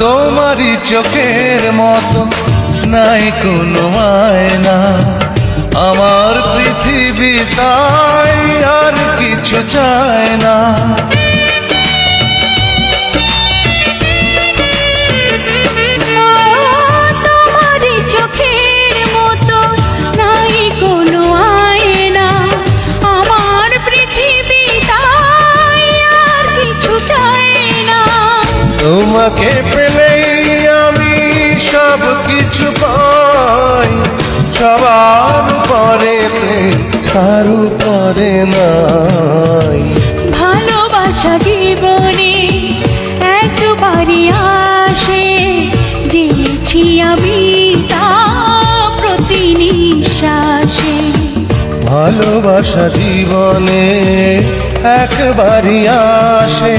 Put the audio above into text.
তোমারই চোখের মতো নাই কোনো আয়না, আমার পৃথিবী তাই আর কিছু চায় না। তোমারই চোখের মতো নাই কোনো আয়না, আমার পৃথিবী তাই আর কিছু চায় না। তোমাকে পেলেই আমি সব কিছু পাই, সবার উপরে প্রেম কার উপরে নাই। ভালোবাসা জীবনে একবারই আসে, জেনেছি আমি তা প্রতি নিঃশ্বাসে। ভালোবাসা জীবনে একবারই আসে।